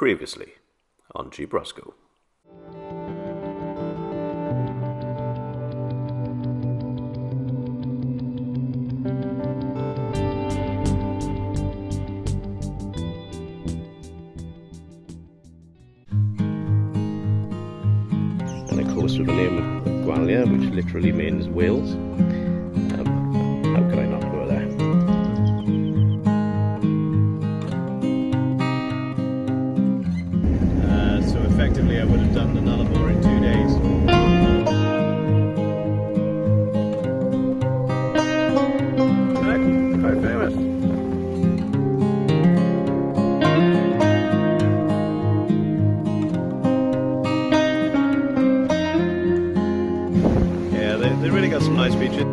Previously on Jeep Roscoe. And of course with the name Gwalia, which literally means Wales. How could I not go there? So effectively I would have done the Nullarbor in 2 days. Quite famous. Yeah, they really got some nice beaches.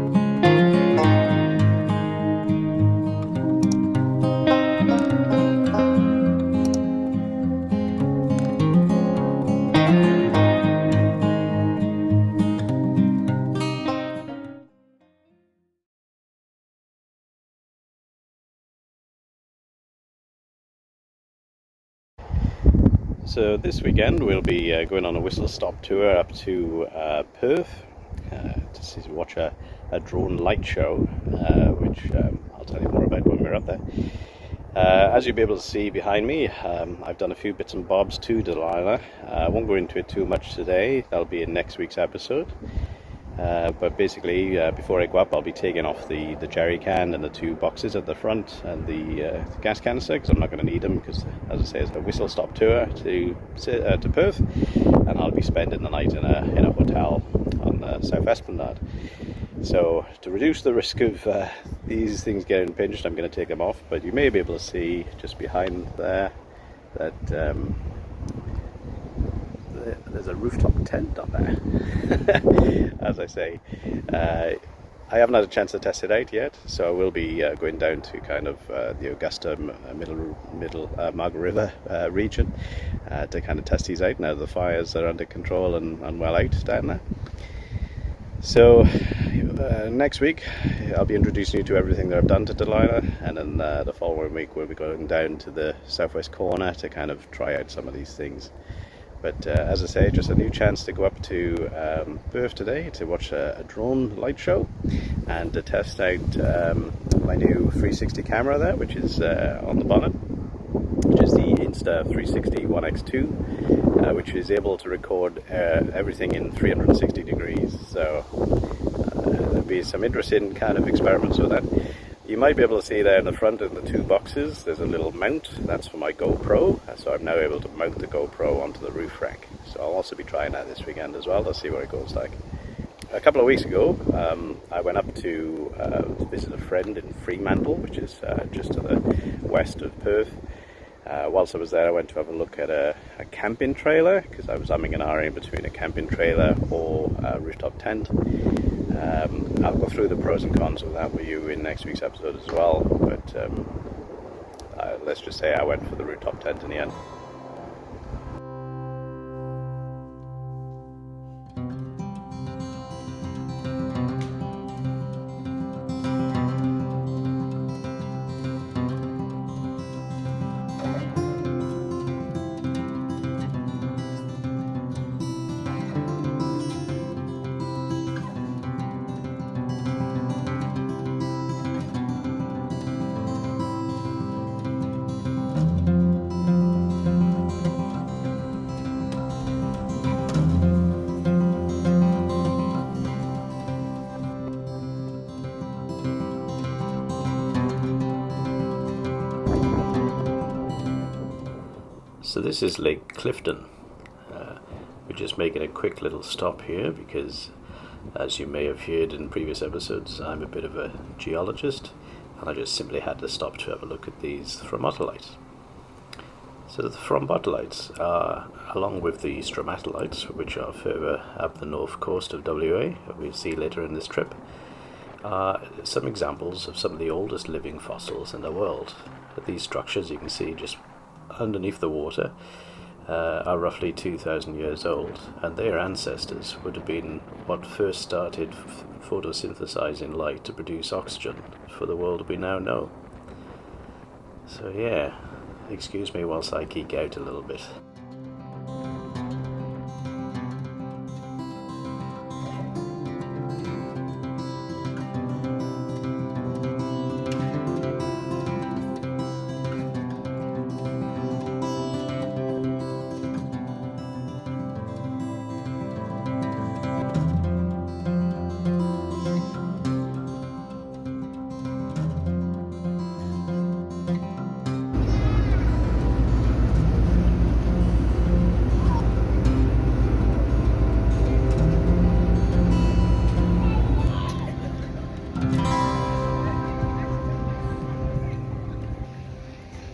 So this weekend we'll be going on a whistle-stop tour up to Perth to watch a drone light show, which I'll tell you more about when we're up there. As you'll be able to see behind me, I've done a few bits and bobs to Delilah. I won't go into it too much today, that'll be in next week's episode. But basically, before I go up, I'll be taking off the jerry can and the two boxes at the front and the gas canister, because I'm not going to need them, because, as I say, it's a whistle-stop tour to Perth, and I'll be spending the night in a hotel on the South Esplanade. So, to reduce the risk of these things getting pinched, I'm going to take them off, but you may be able to see just behind there that there's a rooftop tent up there. As I say, I haven't had a chance to test it out yet, so I will be going down to kind of the Augusta middle Margaret River region to kind of test these out now the fires are under control and well out down there. So next week I'll be introducing you to everything that I've done to Delilah, and then the following week we'll be going down to the southwest corner to kind of try out some of these things. But as I say, just a new chance to go up to Perth today to watch a drone light show and to test out my new 360 camera there, which is on the bonnet, which is the Insta360 1X2, which is able to record everything in 360 degrees. So there'll be some interesting kind of experiments with that. You might be able to see there in the front in the two boxes, there's a little mount, that's for my GoPro, so I'm now able to mount the GoPro onto the roof rack. So I'll also be trying that this weekend as well to see what it goes like. A couple of weeks ago, I went up to visit a friend in Fremantle, which is just to the west of Perth. Whilst I was there, I went to have a look at a camping trailer, because I was umming and ahhing between a camping trailer or a rooftop tent. I'll go through the pros and cons of that with you in next week's episode as well, but let's just say I went for the rooftop tent in the end. So this is Lake Clifton. We're just making a quick little stop here because, as you may have heard in previous episodes, I'm a bit of a geologist, and I just simply had to stop to have a look at these Thrombolites. So the Thrombolites are, along with the Stromatolites, which are further up the north coast of WA, we'll see later in this trip, are some examples of some of the oldest living fossils in the world. These structures you can see just underneath the water are roughly 2,000 years old, and their ancestors would have been what first started photosynthesizing light to produce oxygen for the world we now know. So yeah, excuse me whilst I geek out a little bit.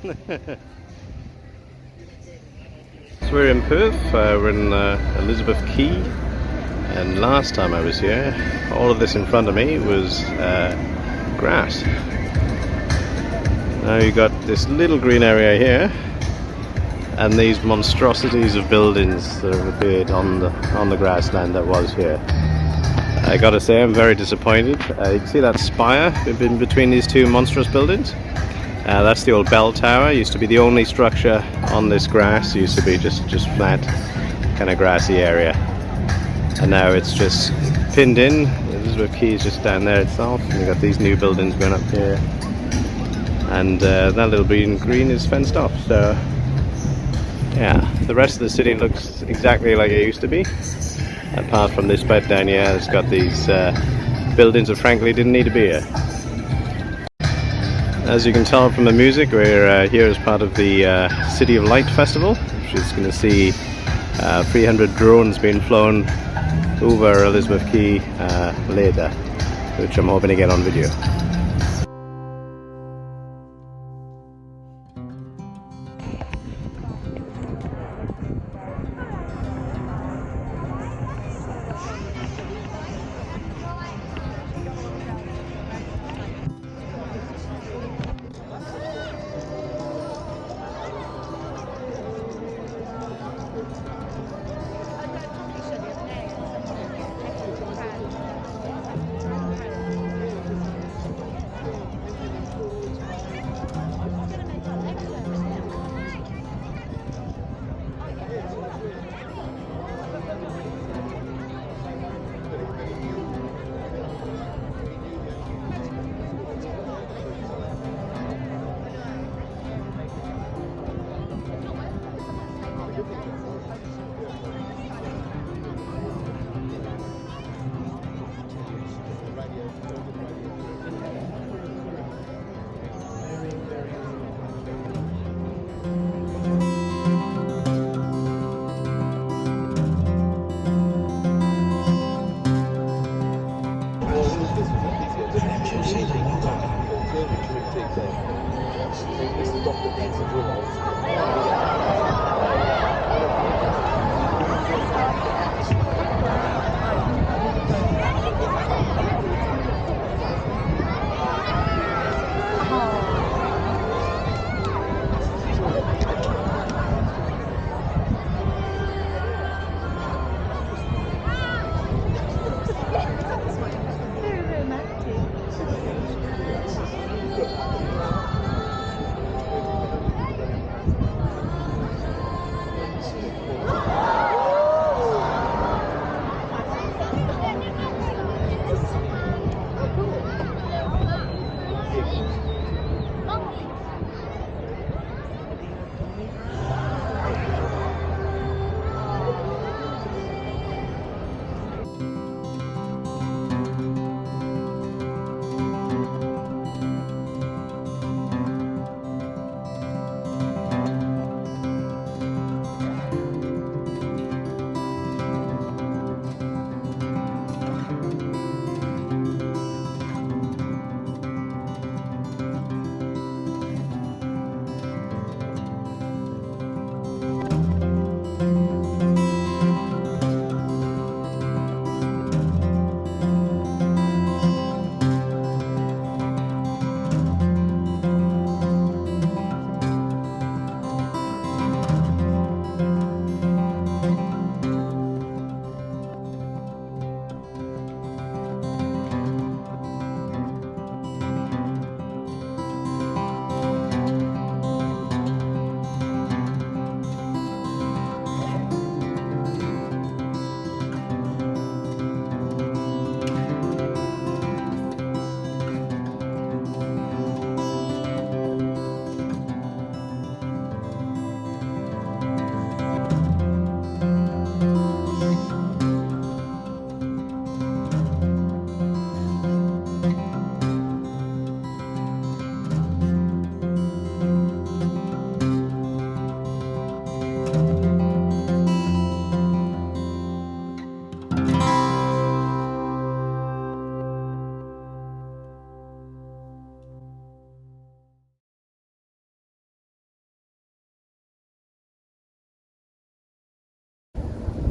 So we're in Perth, we're in Elizabeth Quay, and last time I was here, all of this in front of me was grass. Now you've got this little green area here, and these monstrosities of buildings that have appeared on the grassland that was here. I gotta say, I'm very disappointed. You can see that spire in between these two monstrous buildings. That's the old bell tower. Used to be the only structure on this grass. It used to be just flat, kind of grassy area, and now it's just pinned in. Elizabeth Quay is just down there itself, and we've got these new buildings going up here, and that little green is fenced off. So yeah, the rest of the city looks exactly like it used to be, apart from this bit down here. It's got these buildings that frankly didn't need to be here. As you can tell from the music, we're here as part of the City of Light Festival, which is going to see 300 drones being flown over Elizabeth Quay later, which I'm hoping to get on video.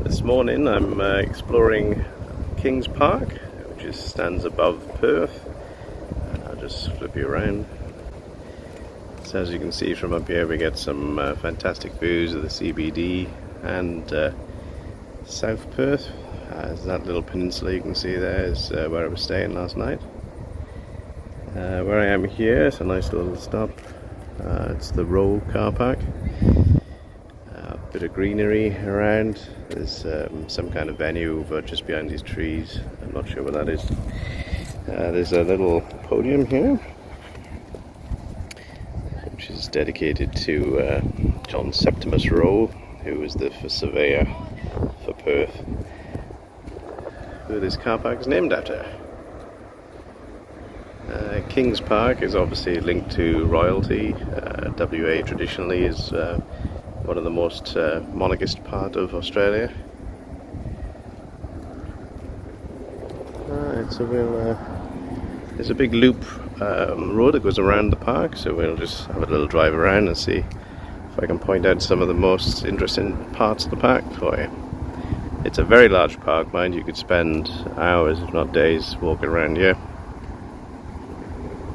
This morning I'm exploring Kings Park, which stands above Perth. I'll just flip you around. So as you can see from up here, we get some fantastic views of the CBD and South Perth. That little peninsula you can see there is where I was staying last night. Where I am here, it's a nice little stop. It's the Row car park. Bit of greenery around. There's some kind of venue over just behind these trees. I'm not sure what that is. There's a little podium here, which is dedicated to John Septimus Roe, who was the surveyor for Perth, who this car park is named after. Kings Park is obviously linked to royalty. WA traditionally is one of the most monarchist part of Australia. So there's a big loop road that goes around the park, so we'll just have a little drive around and see if I can point out some of the most interesting parts of the park for you. It's a very large park, mind you could spend hours, if not days, walking around here.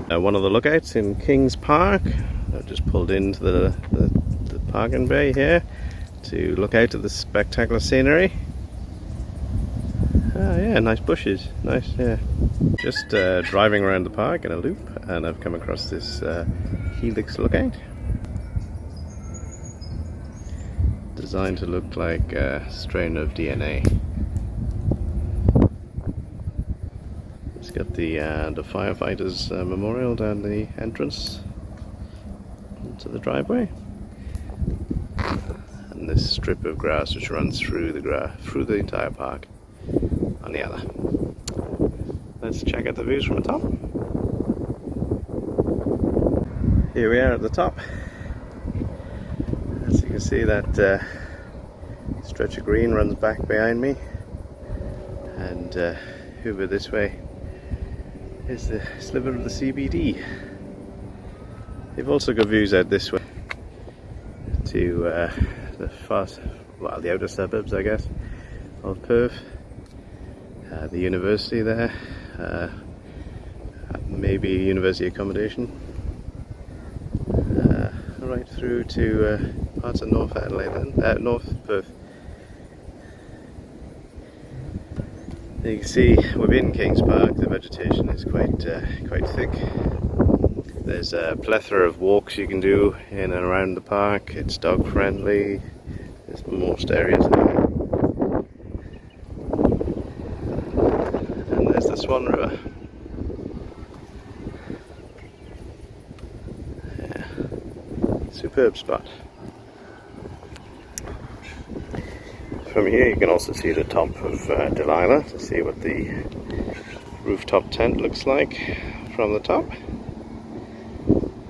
One of the lookouts in Kings Park. I've just pulled into the parking bay here to look out at the spectacular scenery. Yeah, nice bushes, nice, yeah. Just driving around the park in a loop, and I've come across this Helix lookout. Designed to look like a strain of DNA. It's got the firefighters memorial down the entrance to the driveway. And this strip of grass which runs through the entire park on the other. Let's check out the views from the top. Here we are at the top. As you can see, that stretch of green runs back behind me, and over this way is the sliver of the CBD. They've also got views out this way to the outer suburbs, I guess, of Perth. The university there, maybe university accommodation, right through to parts of North Adelaide, North Perth. You can see within Kings Park the vegetation is quite thick. There's a plethora of walks you can do in and around the park. It's dog friendly. There's most areas in there. And there's the Swan River. Yeah. Superb spot. From here you can also see the top of Delilah to see what the rooftop tent looks like from the top.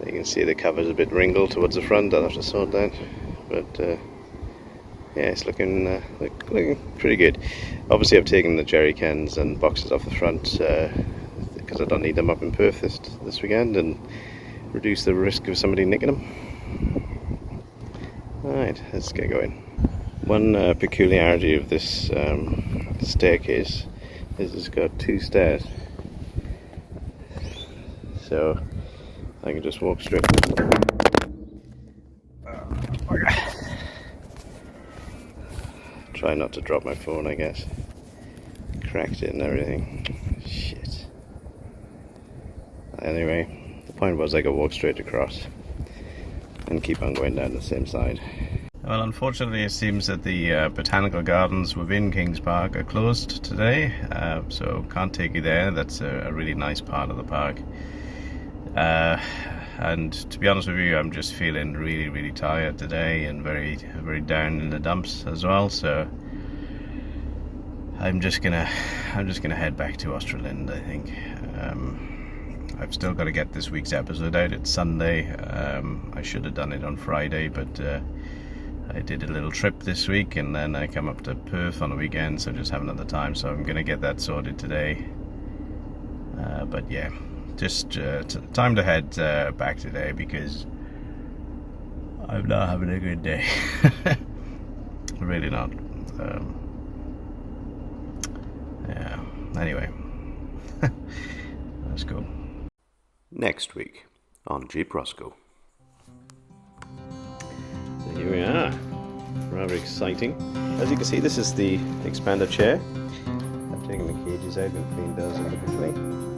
You can see the cover's a bit wrinkled towards the front. I'll have to sort that, but yeah, it's looking pretty good. Obviously I've taken the jerry cans and boxes off the front because I don't need them up in Perth this weekend, and reduce the risk of somebody nicking them. Alright, let's get going. One peculiarity of this staircase is it's got two stairs, so I can just walk straight. Try not to drop my phone, I guess. Cracked it and everything. Shit. Anyway, the point was I could walk straight across and keep on going down the same side. Well, unfortunately it seems that the botanical gardens within Kings Park are closed today, so can't take you there. That's a really nice part of the park. And to be honest with you, I'm just feeling really tired today and very down in the dumps as well. So I'm just gonna head back to Australand, I think. I've still got to get this week's episode out. It's Sunday. I should have done it on Friday, but I did a little trip this week, and then I come up to Perth on the weekend, so just haven't had the time. So I'm gonna get that sorted today. But yeah. Just time to head back today because I'm not having a good day. Really not. Anyway, let's go. Next week on Jeep Roscoe. So here we are. Rather exciting. As you can see, this is the expander chair. I've taken the cages out and cleaned those individually.